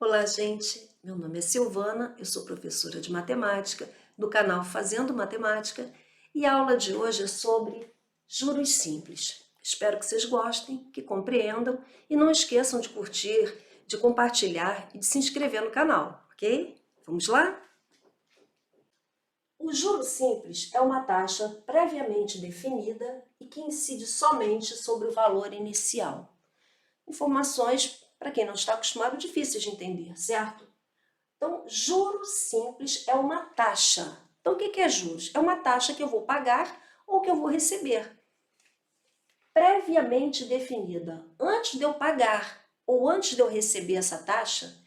Olá, gente! Meu nome é Silvana, eu sou professora de matemática do canal Fazendo Matemática e a aula de hoje é sobre juros simples. Espero que vocês gostem, que compreendam e não esqueçam de curtir, de compartilhar e de se inscrever no canal, ok? Vamos lá? O juro simples é uma taxa previamente definida e que incide somente sobre o valor inicial. Informações, para quem não está acostumado, difíceis de entender, certo? Então, juros simples é uma taxa. Então, o que é juros? É uma taxa que eu vou pagar ou que eu vou receber. Previamente definida. Antes de eu pagar ou antes de eu receber essa taxa,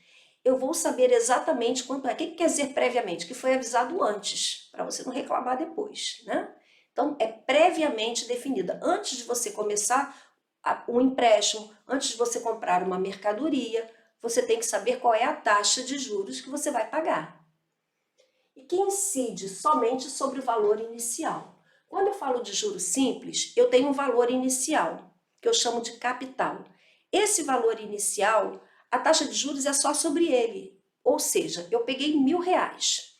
eu vou saber exatamente quanto é. O que quer dizer previamente? Que foi avisado antes, para você não reclamar depois, né? Então, é previamente definida. Antes de você começar um empréstimo, antes de você comprar uma mercadoria, você tem que saber qual é a taxa de juros que você vai pagar. E que incide somente sobre o valor inicial. Quando eu falo de juros simples, eu tenho um valor inicial, que eu chamo de capital. Esse valor inicial, a taxa de juros é só sobre ele. Ou seja, eu peguei R$1.000.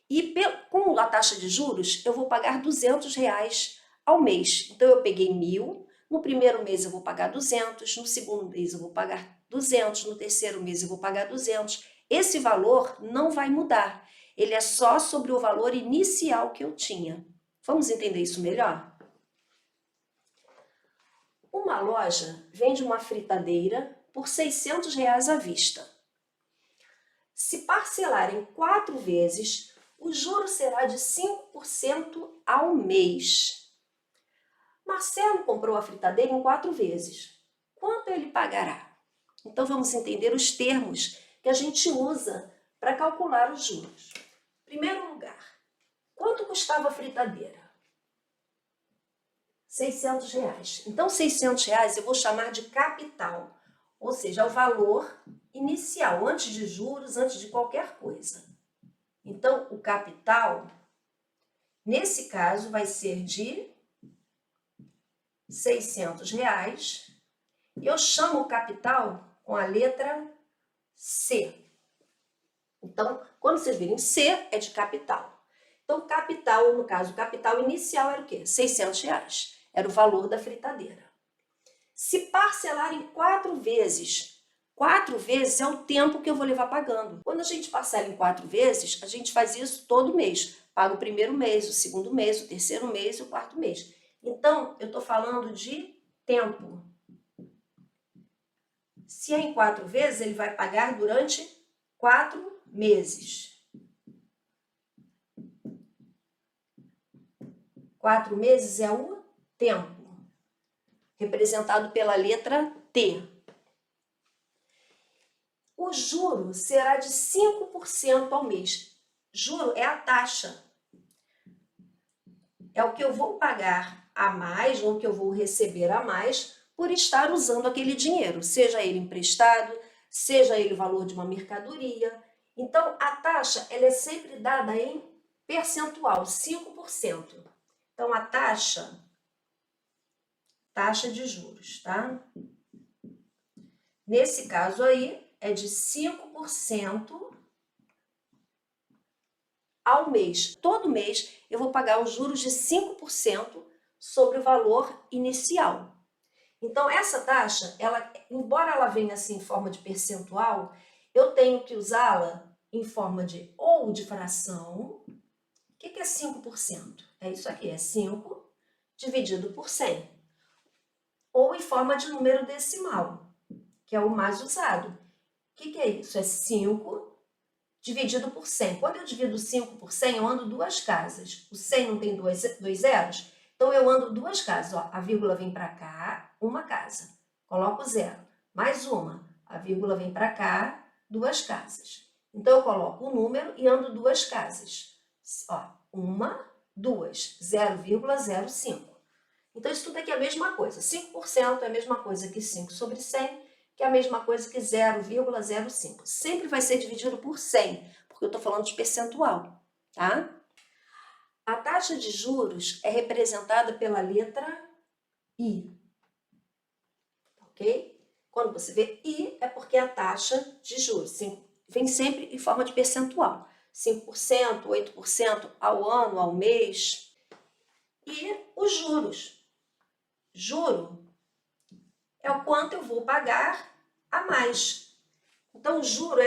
E com a taxa de juros, eu vou pagar R$200 ao mês. Então, eu peguei 1.000, no primeiro mês eu vou pagar 200, no segundo mês eu vou pagar 200, no terceiro mês eu vou pagar 200. Esse valor não vai mudar, ele é só sobre o valor inicial que eu tinha. Vamos entender isso melhor? Uma loja vende uma fritadeira por R$600 à vista. Se parcelar em 4 vezes, o juro será de 5% ao mês. Marcelo comprou a fritadeira em 4 vezes. Quanto ele pagará? Então, vamos entender os termos que a gente usa para calcular os juros. Em primeiro lugar, quanto custava a fritadeira? R$600. Então, R$600 eu vou chamar de capital, ou seja, é o valor inicial, antes de juros, antes de qualquer coisa. Então, o capital, nesse caso, vai ser de R$600. E eu chamo o capital com a letra C. Então, quando vocês virem C, é de capital. Então, capital, no caso, o capital inicial era o quê? R$600. Era o valor da fritadeira. Se parcelar em 4 vezes, 4 vezes é o tempo que eu vou levar pagando. Quando a gente parcela em 4 vezes, a gente faz isso todo mês. Paga o primeiro mês, o segundo mês, o terceiro mês e o quarto mês. Então, eu estou falando de tempo. Se é em 4 vezes, ele vai pagar durante 4 meses. 4 meses é o tempo, representado pela letra T. O juro será de 5% ao mês. Juro é a taxa. É o que eu vou pagar a mais ou o que eu vou receber a mais por estar usando aquele dinheiro, seja ele emprestado, seja ele o valor de uma mercadoria. Então, a taxa ela é sempre dada em percentual, 5%. Então, a taxa de juros, tá? Nesse caso aí, é de 5% ao mês. Todo mês eu vou pagar os juros de 5% sobre o valor inicial. Então, essa taxa, embora ela venha assim em forma de percentual, eu tenho que usá-la em forma de ou de fração. O que é 5%? É isso aqui, é 5 dividido por 100. Ou em forma de número decimal, que é o mais usado. O que é isso? É 5 dividido por 100. Quando eu divido 5 por 100, eu ando 2 casas. O 100 não tem dois zeros? Então, eu ando 2 casas. Ó, a vírgula vem para cá, uma casa. Coloco o zero. Mais uma. A vírgula vem para cá, 2 casas. Então, eu coloco o número e ando 2 casas. Ó, 1, 2, 0,05. Então, isso tudo aqui é a mesma coisa. 5% é a mesma coisa que 5 sobre 100, que é a mesma coisa que 0,05. Sempre vai ser dividido por 100, porque eu estou falando de percentual, tá? A taxa de juros é representada pela letra I, ok? Quando você vê I, é porque é a taxa de juros. Vem sempre em forma de percentual. 5%, 8% ao ano, ao mês. E os juros. Juro é o quanto eu vou pagar a mais. Então, o juro,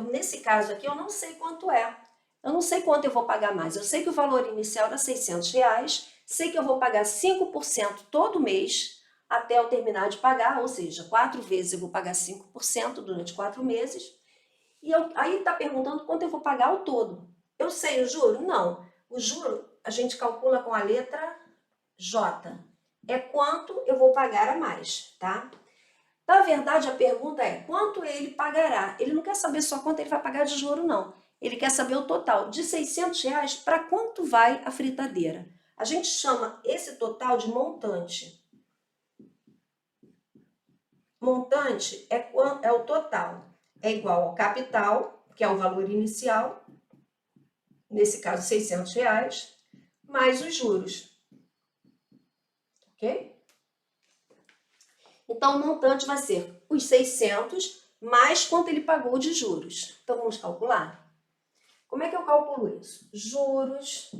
nesse caso aqui, eu não sei quanto é. Eu não sei quanto eu vou pagar mais. Eu sei que o valor inicial era R$600, sei que eu vou pagar 5% todo mês até eu terminar de pagar, ou seja, 4 vezes eu vou pagar 5% durante 4 meses. E aí está perguntando quanto eu vou pagar ao todo. Eu sei o juro? Não. O juro a gente calcula com a letra J. É quanto eu vou pagar a mais, tá? Na verdade, a pergunta é quanto ele pagará. Ele não quer saber só quanto ele vai pagar de juro, não. Ele quer saber o total. De R$600, para quanto vai a fritadeira? A gente chama esse total de montante. Montante é o total. É igual ao capital, que é o valor inicial, nesse caso R$600, mais os juros. Ok? Então, o montante vai ser os 600 mais quanto ele pagou de juros. Então, vamos calcular? Como é que eu calculo isso? Juros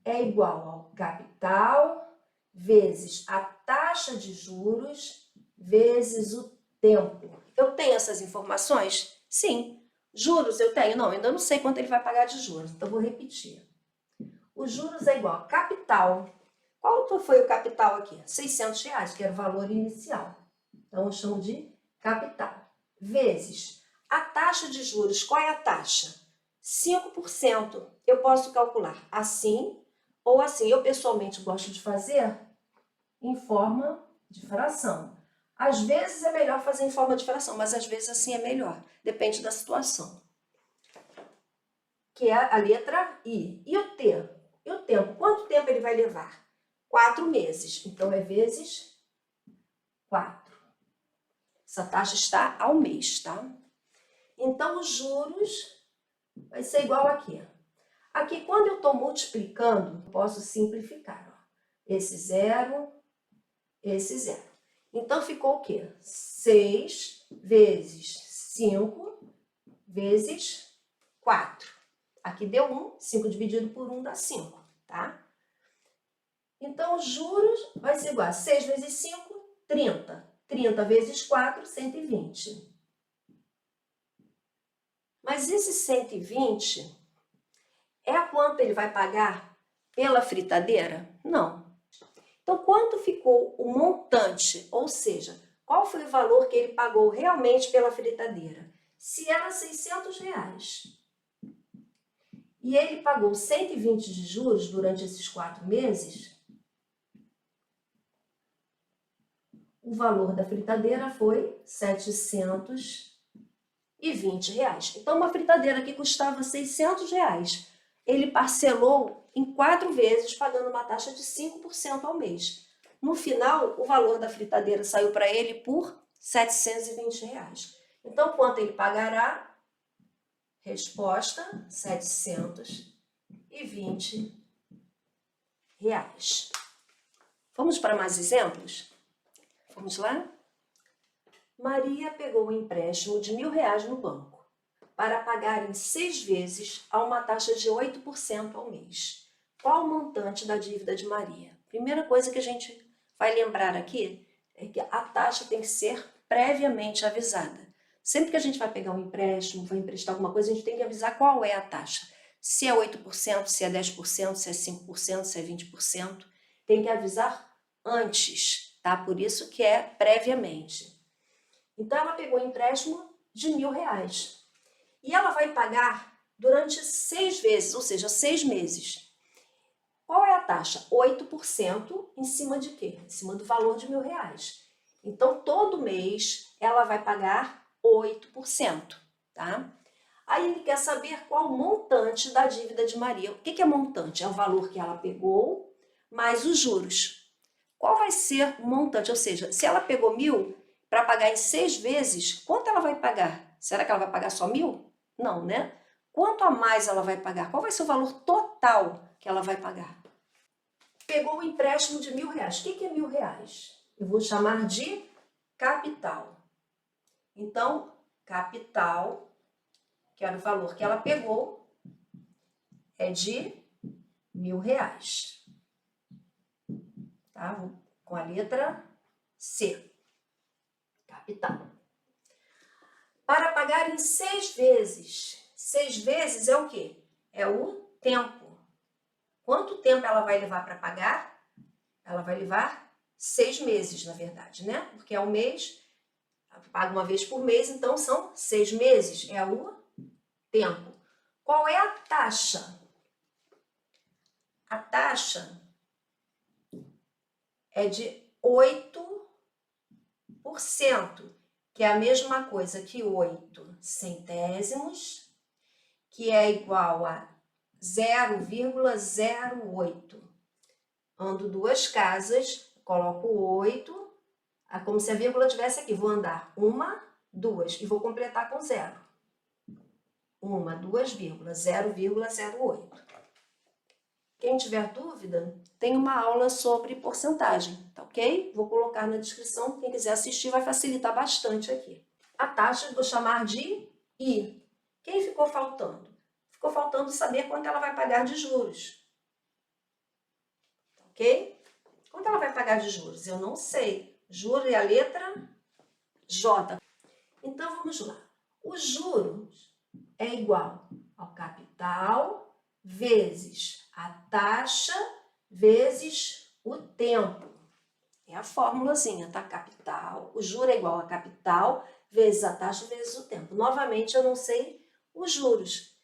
é igual ao capital vezes a taxa de juros vezes o tempo. Eu tenho essas informações? Sim. Juros eu tenho? Não, ainda não sei quanto ele vai pagar de juros, então vou repetir. Os juros é igual a capital. Qual foi o capital aqui? R$600, que era o valor inicial. Então, eu chamo de capital. Vezes a taxa de juros. Qual é a taxa? 5%. Eu posso calcular assim ou assim. Eu, pessoalmente, gosto de fazer em forma de fração. Às vezes é melhor fazer em forma de fração, mas às vezes assim é melhor. Depende da situação. Que é a letra I. E o T? E o tempo? Quanto tempo ele vai levar? 4 meses. Então, é vezes 4. Essa taxa está ao mês, tá? Então, os juros vai ser igual aqui. Aqui, quando eu estou multiplicando, posso simplificar. Ó. Esse zero, esse zero. Então, ficou o quê? 6 vezes 5 vezes 4. Aqui deu 1, 5 dividido por 1 dá 5, tá? Então, os juros vai ser igual a 6 vezes 5, 30. 30 vezes 4, 120. Mas esse 120 é quanto ele vai pagar pela fritadeira? Não. Então, quanto ficou o montante? Ou seja, qual foi o valor que ele pagou realmente pela fritadeira? Se era R$600 e ele pagou 120 de juros durante esses 4 meses, o valor da fritadeira foi R$720. Então, uma fritadeira que custava R$600, ele parcelou em 4 vezes, pagando uma taxa de 5% ao mês. No final, o valor da fritadeira saiu para ele por R$720. Então, quanto ele pagará? Resposta, R$720. Vamos para mais exemplos? Vamos lá? Maria pegou um empréstimo de R$1.000 no banco para pagar em 6 vezes a uma taxa de 8% ao mês. Qual o montante da dívida de Maria? Primeira coisa que a gente vai lembrar aqui é que a taxa tem que ser previamente avisada. Sempre que a gente vai pegar um empréstimo, vai emprestar alguma coisa, a gente tem que avisar qual é a taxa. Se é 8%, se é 10%, se é 5%, se é 20%. Tem que avisar antes, tá? Por isso que é previamente. Então, ela pegou um empréstimo de R$1.000 e ela vai pagar durante 6 vezes, ou seja, 6 meses. Qual é a taxa? 8% em cima de quê? Em cima do valor de R$1.000. Então, todo mês ela vai pagar 8%, tá? Aí ele quer saber qual o montante da dívida de Maria. O que é montante? É o valor que ela pegou mais os juros. Qual vai ser o montante? Ou seja, se ela pegou 1.000 para pagar em 6 vezes, quanto ela vai pagar? Será que ela vai pagar só 1.000? Não, né? Quanto a mais ela vai pagar? Qual vai ser o valor total que ela vai pagar? Pegou o empréstimo de R$1.000. O que é R$1.000? Eu vou chamar de capital. Então, capital, que era o valor que ela pegou, é de R$1.000. Tá? Com a letra C. Capital. Para pagar em 6 vezes. 6 vezes é o quê? É o tempo. Quanto tempo ela vai levar para pagar? Ela vai levar 6 meses, na verdade, né? Porque é um mês, paga uma vez por mês, então são 6 meses. É o tempo. Qual é a taxa? A taxa é de 8%, que é a mesma coisa que 8 centésimos, que é igual a 0,08. Ando 2 casas, coloco 8, como se a vírgula estivesse aqui. Vou andar 1, 2 e vou completar com 0. 1, 2 vírgulas, 0,08. Quem tiver dúvida, tem uma aula sobre porcentagem, tá ok? Vou colocar na descrição, quem quiser assistir vai facilitar bastante aqui. A taxa eu vou chamar de I. Quem ficou faltando? Ficou faltando saber quanto ela vai pagar de juros. Tá ok? Quanto ela vai pagar de juros? Eu não sei. Juro é a letra J. Então, vamos lá. Os juros é igual ao capital vezes a taxa vezes o tempo. É a formulazinha, tá? Capital, o juro é igual a capital vezes a taxa vezes o tempo. Novamente, eu não sei os juros.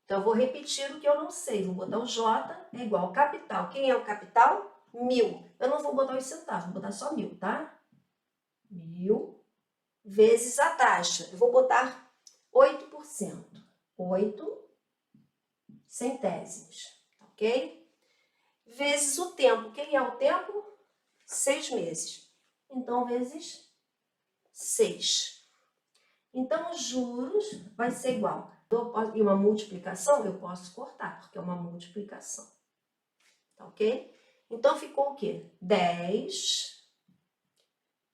Então, eu vou repetir o que eu não sei. Vou botar o J é igual ao capital. Quem é o capital? 1.000. Eu não vou botar os centavos, vou botar só 1.000, tá? 1.000 vezes a taxa. Eu vou botar 8%. 8 centésimos, ok? Vezes o tempo. Quem é o tempo? 6 meses. Então, vezes 6. Então, os juros vai ser igual. E uma multiplicação eu posso cortar, porque é uma multiplicação. Tá ok? Então, ficou o quê? 10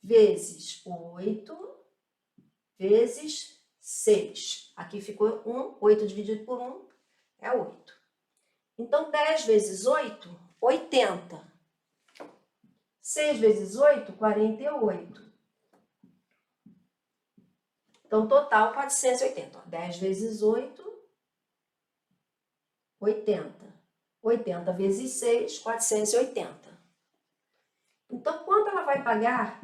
vezes 8 vezes 6. Aqui ficou 1. 8 dividido por 1 é 8. Então, 10 vezes 8, 80. 6 vezes 8, 48. Então, total, 480. 10 vezes 8, 80. 80 vezes 6, 480. Então, quanto ela vai pagar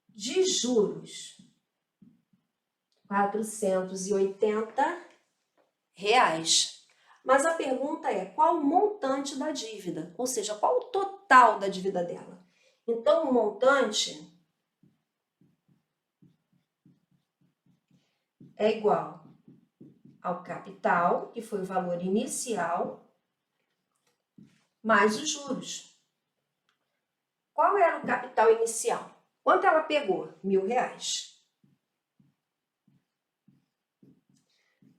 de juros? R$480. Mas a pergunta é, qual o montante da dívida? Ou seja, qual o total da dívida dela? Então, o montante é igual ao capital, que foi o valor inicial, mais os juros. Qual era o capital inicial? Quanto ela pegou? R$1.000.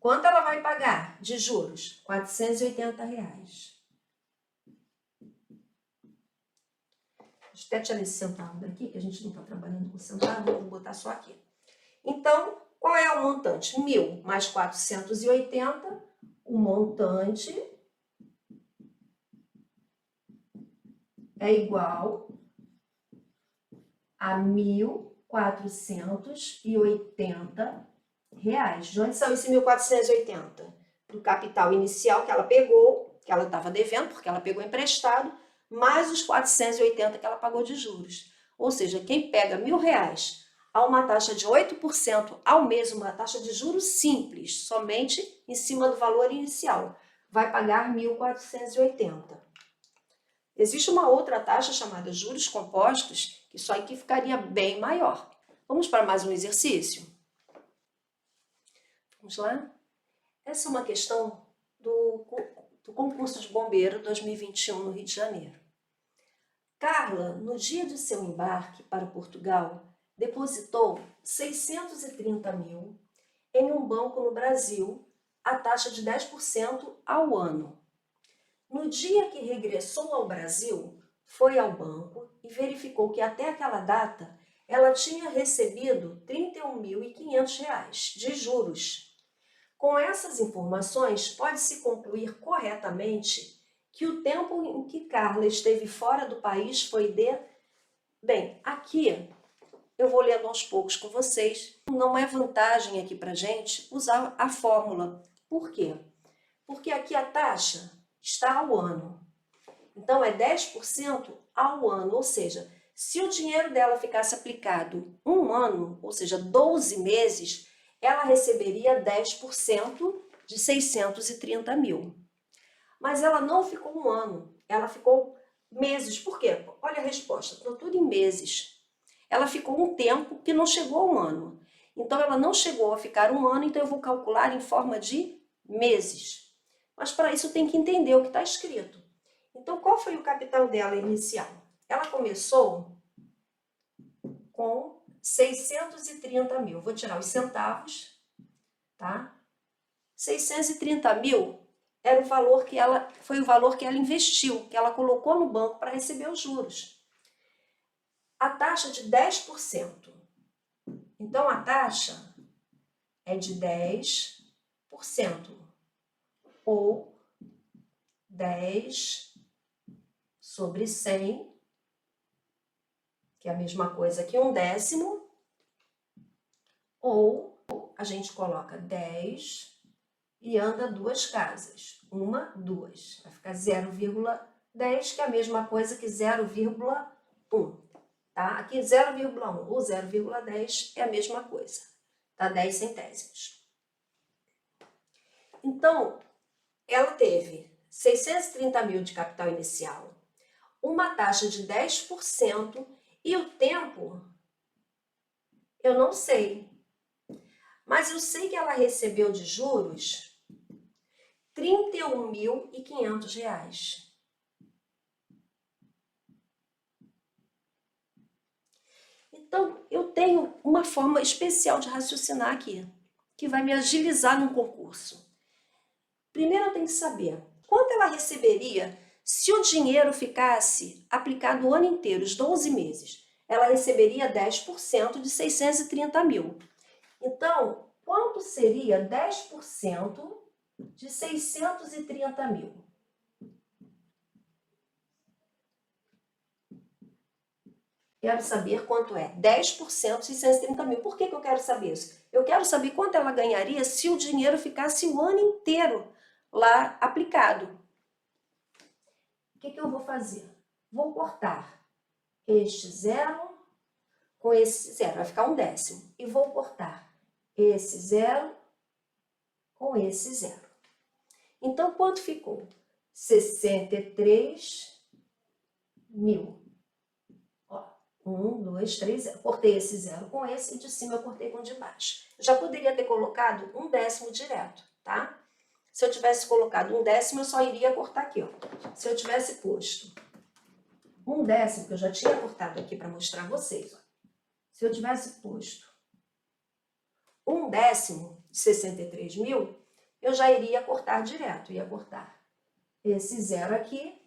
Quanto ela vai pagar de juros? R$480. Deixa eu até tirar esse centavo daqui, que a gente não está trabalhando com centavo, vou botar só aqui. Então, qual é o montante? 1.000 mais 480, o montante é igual a R$1.480. De onde saiu esse 1.480? Do capital inicial que ela pegou, que ela estava devendo, porque ela pegou emprestado, mais os 480 que ela pagou de juros. Ou seja, quem pega R$1.000 a uma taxa de 8% ao mês, uma taxa de juros simples, somente em cima do valor inicial, vai pagar 1.480. Existe uma outra taxa chamada juros compostos, que isso aqui ficaria bem maior. Vamos para mais um exercício? Vamos lá? Essa é uma questão do concurso de bombeiro 2021 no Rio de Janeiro. Carla, no dia de seu embarque para Portugal, depositou 630 mil em um banco no Brasil, a taxa de 10% ao ano. No dia que regressou ao Brasil, foi ao banco e verificou que até aquela data ela tinha recebido R$ 31.500 de juros. Com essas informações, pode-se concluir corretamente que o tempo em que Carla esteve fora do país foi de... Bem, aqui eu vou lendo aos poucos com vocês. Não é vantagem aqui para a gente usar a fórmula. Por quê? Porque aqui a taxa está ao ano. Então, é 10% ao ano, ou seja, se o dinheiro dela ficasse aplicado um ano, ou seja, 12 meses, ela receberia 10% de 630 mil. Mas ela não ficou um ano, ela ficou meses. Por quê? Olha a resposta, estou tudo em meses. Ela ficou um tempo que não chegou a um ano. Então, ela não chegou a ficar um ano, então eu vou calcular em forma de meses. Mas para isso tem que entender o que está escrito. Então, qual foi o capital dela inicial? Ela começou com 630 mil. Vou tirar os centavos, tá? 630 mil era o valor que ela, foi o valor que ela investiu, que ela colocou no banco para receber os juros. A taxa de 10%. Então, a taxa é de 10%, ou 10 sobre 100, que é a mesma coisa que 1/10, ou a gente coloca 10 e anda 2 casas. 1, 2. Vai ficar 0,10, que é a mesma coisa que 0,1. Tá? Aqui 0,1 ou 0,10 é a mesma coisa. Tá? 10 centésimos. Então, ela teve 630 mil de capital inicial, uma taxa de 10%, e o tempo, eu não sei. Mas eu sei que ela recebeu de juros R$ 31.500. Então, eu tenho uma forma especial de raciocinar aqui, que vai me agilizar num concurso. Primeiro eu tenho que saber quanto ela receberia se o dinheiro ficasse aplicado o ano inteiro, os 12 meses. Ela receberia 10% de 630 mil. Então, quanto seria 10% de 630 mil? Quero saber quanto é 10% de 630 mil. Por que eu quero saber isso? Eu quero saber quanto ela ganharia se o dinheiro ficasse o ano inteiro lá aplicado. O que eu vou fazer? Vou cortar este zero com esse zero, vai ficar 1/10. E vou cortar esse zero com esse zero. Então, quanto ficou? 63 mil. Ó, 1, 2, 3, 0. Cortei esse zero com esse e de cima eu cortei com o de baixo. Eu já poderia ter colocado 1/10 direto, tá? Se eu tivesse colocado 1/10, eu só iria cortar aqui, ó. Se eu tivesse posto 1/10, que eu já tinha cortado aqui para mostrar a vocês, ó. Se eu tivesse posto 1/10 de 63 mil, eu já iria cortar direto. Ia cortar esse zero aqui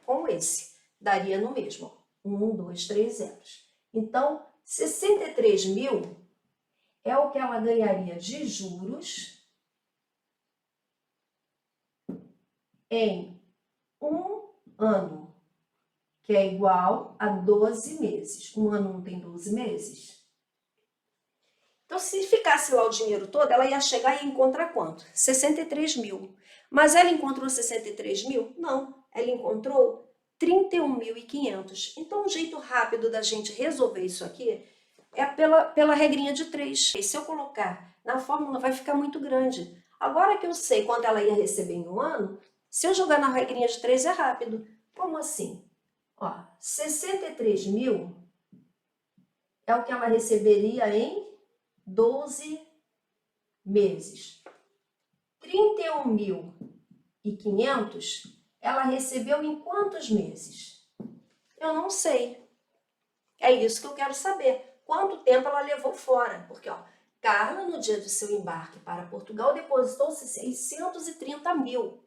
com esse. Daria no mesmo, ó. 1, 2, 3 zeros. Então, 63 mil é o que ela ganharia de juros em um ano, que é igual a 12 meses. Um ano não tem 12 meses? Então, se ficasse lá o dinheiro todo, ela ia chegar e encontrar quanto? 63 mil. Mas ela encontrou 63 mil? Não, ela encontrou 31.500. Então, um jeito rápido da gente resolver isso aqui é pela regrinha de 3. E se eu colocar na fórmula, vai ficar muito grande. Agora que eu sei quanto ela ia receber em um ano, se eu jogar na regrinha de 3 é rápido. Como assim? Ó, 63 mil é o que ela receberia em 12 meses. 31.500 ela recebeu em quantos meses? Eu não sei. É isso que eu quero saber. Quanto tempo ela levou fora? Porque, ó, Carla, no dia do seu embarque para Portugal, depositou 630 mil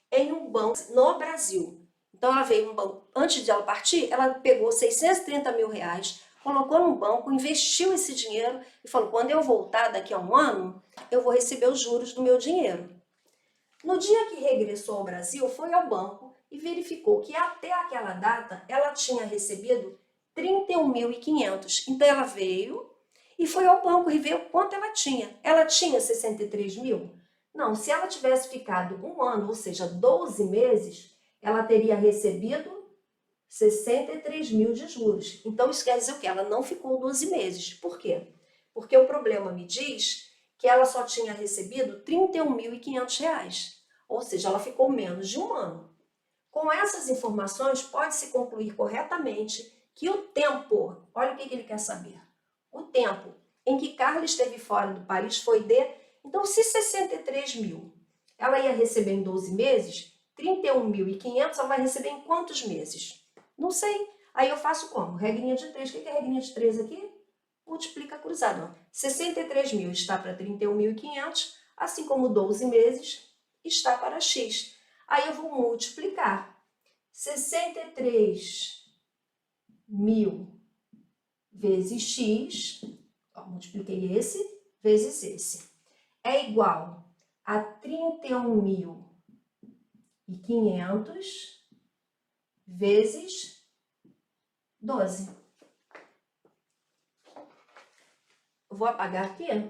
em um banco no Brasil. Então, ela veio um banco, antes de ela partir, ela pegou 630 mil reais, colocou no banco, investiu esse dinheiro e falou, quando eu voltar daqui a um ano, eu vou receber os juros do meu dinheiro. No dia que regressou ao Brasil, foi ao banco e verificou que até aquela data ela tinha recebido 31.500. Então ela veio e foi ao banco e viu quanto ela tinha. Ela tinha 63 mil? Não, se ela tivesse ficado um ano, ou seja, 12 meses, ela teria recebido 63 mil de juros. Então isso quer dizer o quê? Ela não ficou 12 meses. Por quê? Porque o problema me diz que ela só tinha recebido R$ 31.500. Ou seja, ela ficou menos de um ano. Com essas informações, pode-se concluir corretamente que o tempo, olha o que ele quer saber, o tempo em que Carla esteve fora do país foi de, então se 63 mil ela ia receber em 12 meses, 31.500 ela vai receber em quantos meses? Não sei. Aí eu faço como? Regrinha de 3. O que é a regrinha de 3 aqui? Multiplica cruzado. Ó. 63 mil está para 31.500, assim como 12 meses está para x. Aí eu vou multiplicar 63 mil vezes x, ó, multipliquei esse vezes esse, é igual a 31.500 vezes 12. Eu vou apagar aqui, para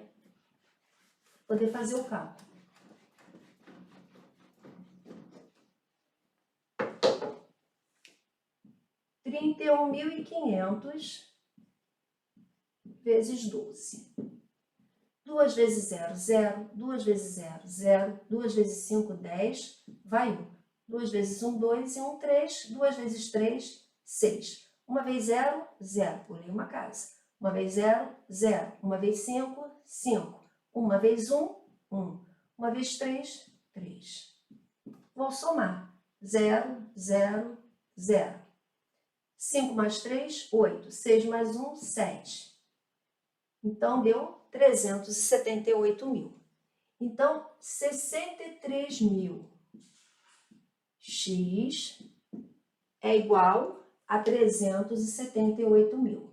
poder fazer o cálculo. (31.500) vezes 12. 2 vezes 0, 0. 2 vezes 0, 0. 2 vezes 5, 10. Vai 1. 2 vezes 1, 2. E 1, 3. 2 vezes 3, 6. 1 vez 0, 0. Pulei uma casa. 1 vez 0, 0. 1 vez 5, 5. 1 vez 1, 1. 1 vez 3, 3. Vou somar. 0, 0, 0. 5 mais 3, 8. 6 mais 1, 7. Então, deu 378 mil. Então, 63 mil x é igual a 378 mil.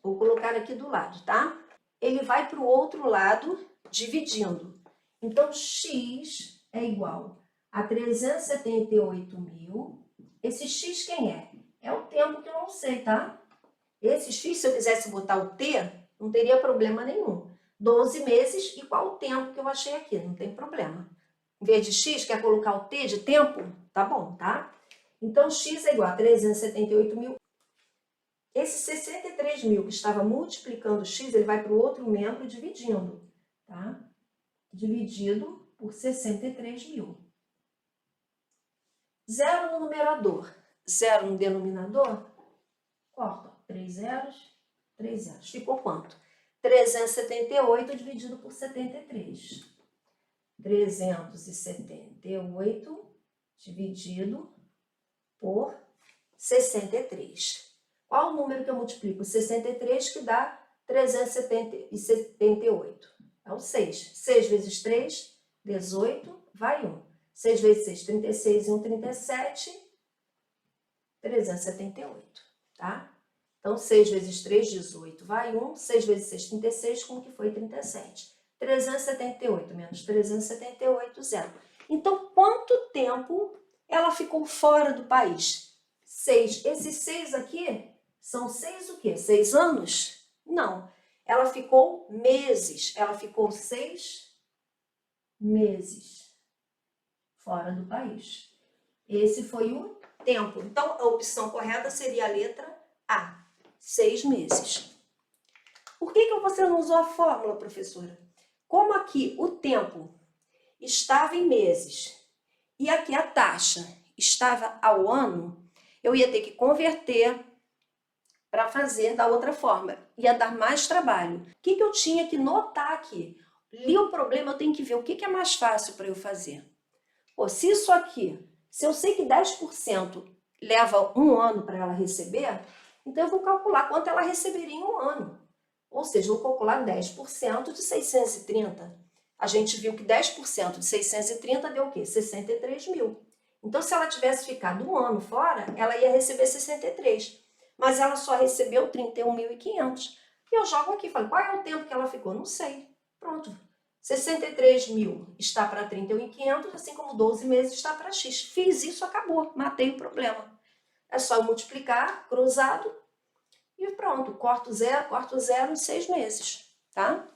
Vou colocar aqui do lado, tá? Ele vai para o outro lado dividindo. Então, x é igual a 378 mil. Esse x quem é? É o tempo que eu não sei, tá? Esse x, se eu quisesse botar o t, não teria problema nenhum. 12 meses e qual o tempo que eu achei aqui, não tem problema. Em vez de x, quer colocar o t de tempo? Tá bom, tá? Então, x é igual a 378 mil. Esse 63 mil que estava multiplicando x, ele vai para o outro membro dividindo, tá? Dividido por 63 mil. 0 no numerador, 0 no denominador, corta. 3 zeros, 3 zeros. Ficou quanto? 378 dividido por 73. 378 dividido por 63. Qual o número que eu multiplico? 63 que dá 378. É o 6. 6 vezes 3, 18, vai 1. 6 vezes 6, 36 e 1, 37, 378, tá? Então, 6 vezes 3, 18, vai 1. 6 vezes 6, 36, como que foi 37? 378 menos 378, 0. Então, quanto tempo ela ficou fora do país? 6. Esses 6 aqui são 6 o quê? 6 anos? Não. Ela ficou meses. Ela ficou 6 meses fora do país. Esse foi o tempo. Então, a opção correta seria a letra A. 6 meses. Por que você não usou a fórmula, professora? Como aqui o tempo estava em meses e aqui a taxa estava ao ano, eu ia ter que converter para fazer da outra forma. Ia dar mais trabalho. O que eu tinha que notar aqui? Li o problema, eu tenho que ver o que é mais fácil para eu fazer. Pô, se isso aqui, se eu sei que 10% leva um ano para ela receber, então eu vou calcular quanto ela receberia em um ano. Ou seja, eu vou calcular 10% de 630. A gente viu que 10% de 630 deu o quê? 63 mil. Então, se ela tivesse ficado um ano fora, ela ia receber 63. Mas ela só recebeu 31.500. E eu jogo aqui, falo, qual é o tempo que ela ficou? Não sei. Pronto. 63 mil está para 31.500, assim como 12 meses está para X. Fiz isso, acabou. Matei o problema. É só eu multiplicar, cruzado, e pronto. Corto zero em 6 meses. Tá?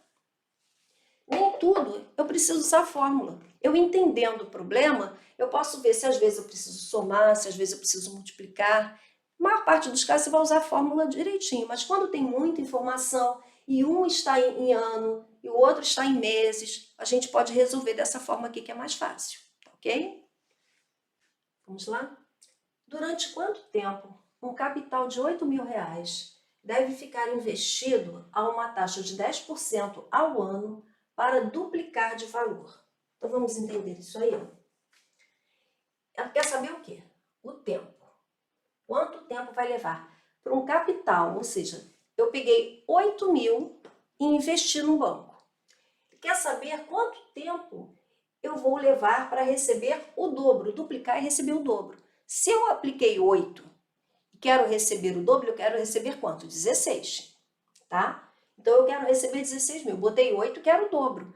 Nem tudo eu preciso usar a fórmula. Eu entendendo o problema, eu posso ver se às vezes eu preciso somar, se às vezes eu preciso multiplicar. A maior parte dos casos você vai usar a fórmula direitinho, mas quando tem muita informação e um está em ano e o outro está em meses, a gente pode resolver dessa forma aqui que é mais fácil, ok? Vamos lá? Durante quanto tempo um capital de R$ 8.000 deve ficar investido a uma taxa de 10% ao ano para duplicar de valor? Então, vamos entender isso aí. Ela quer saber o quê? O tempo. Quanto tempo vai levar para um capital? Ou seja, eu peguei 8.000 e investi no banco. Quer saber quanto tempo eu vou levar para receber o dobro, duplicar e receber o dobro. Se eu apliquei 8 e quero receber o dobro, eu quero receber quanto? 16, tá? Então, eu quero receber 16 mil. Botei 8, quero o dobro.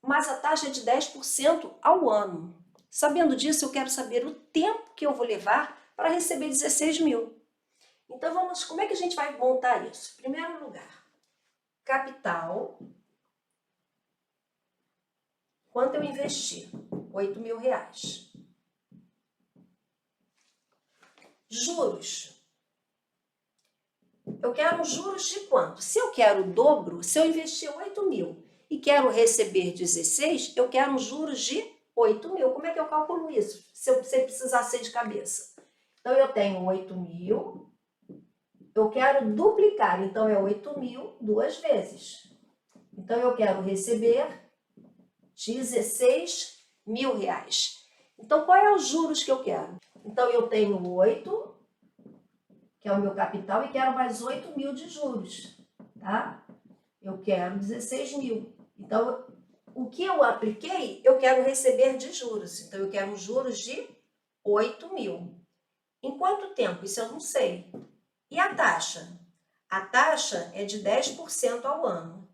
Mas a taxa é de 10% ao ano. Sabendo disso, eu quero saber o tempo que eu vou levar para receber 16 mil. Então, como é que a gente vai montar isso? Em primeiro lugar, capital. Quanto eu investi? R$ 8.000. Juros. Eu quero juros de quanto? Se eu quero o dobro, se eu investir 8.000 e quero receber 16, eu quero juros de 8.000. Como é que eu calculo isso? Se eu precisar ser de cabeça. Então, eu tenho 8.000, eu quero duplicar, então é 8.000 duas vezes. Então, eu quero receber R$ 16.000. Então, qual é os juros que eu quero? Então, eu tenho 8, que é o meu capital, e quero mais 8.000 de juros, tá? Eu quero 16.000. Então, o que eu apliquei, eu quero receber de juros. Então, eu quero juros de 8.000. Em quanto tempo? Isso eu não sei. E a taxa? A taxa é de 10% ao ano.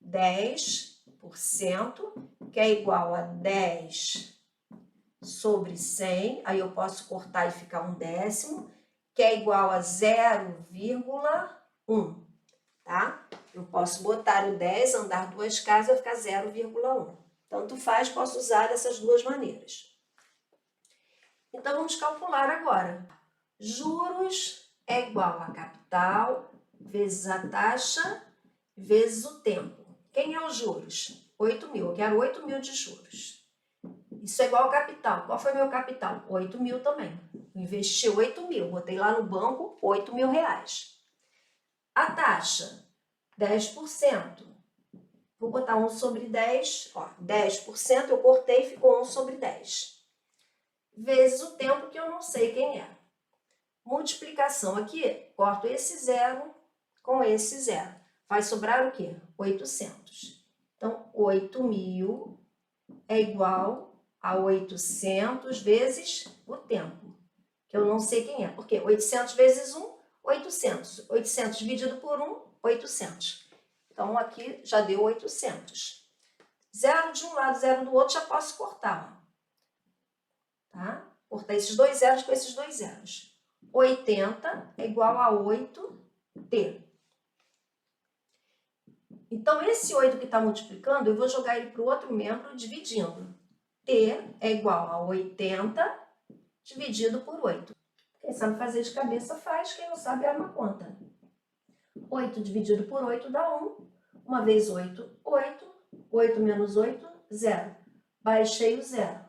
10%, que é igual a 10 sobre 100, aí eu posso cortar e ficar um décimo, que é igual a 0,1, tá? Eu posso botar o 10, andar duas casas, vai ficar 0,1. Tanto faz, posso usar dessas duas maneiras. Então, vamos calcular agora. Juros é igual a capital vezes a taxa vezes o tempo. Quem é os juros? 8.000. Eu quero 8.000 de juros. Isso é igual ao capital. Qual foi meu capital? 8.000 também. Investi 8.000. Botei lá no banco R$ 8.000. A taxa, 10%. Vou botar 1 sobre 10. Ó, 10% eu cortei, ficou 1 sobre 10. Vezes o tempo que eu não sei quem é. Multiplicação aqui, corto esse zero com esse zero. Vai sobrar o quê? 800. Então, 8.000 é igual a 800 vezes o tempo, que eu não sei quem é. Por quê? 800 vezes 1, 800. 800 dividido por 1, 800. Então, aqui já deu 800. Zero de um lado, zero do outro, já posso cortar. Ó. Tá? Cortar esses dois zeros com esses dois zeros. 80 é igual a 8t. Então, esse 8 que está multiplicando, eu vou jogar ele para o outro membro dividindo. T é igual a 80 dividido por 8. Quem sabe fazer de cabeça faz, quem não sabe arma conta. 8 dividido por 8 dá 1. 1 vezes 8, 8. 8 menos 8, 0. Baixei o 0.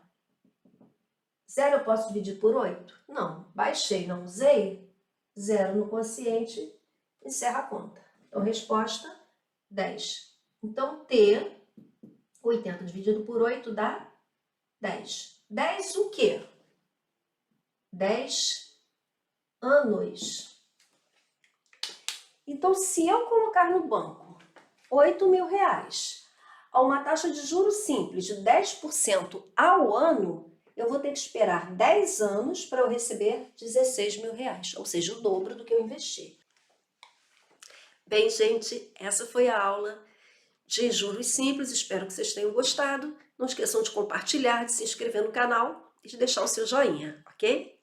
0 eu posso dividir por 8? Não. Baixei, não usei. 0 no quociente, encerra a conta. Então, resposta 10. Então, T, 80 dividido por 8 dá 10. 10 o quê? 10 anos. Então, se eu colocar no banco R$ 8.000 a uma taxa de juros simples de 10% ao ano, eu vou ter que esperar 10 anos para eu receber 16 mil reais, ou seja, o dobro do que eu investi. Bem, gente, essa foi a aula de juros simples, espero que vocês tenham gostado. Não esqueçam de compartilhar, de se inscrever no canal e de deixar o seu joinha, ok?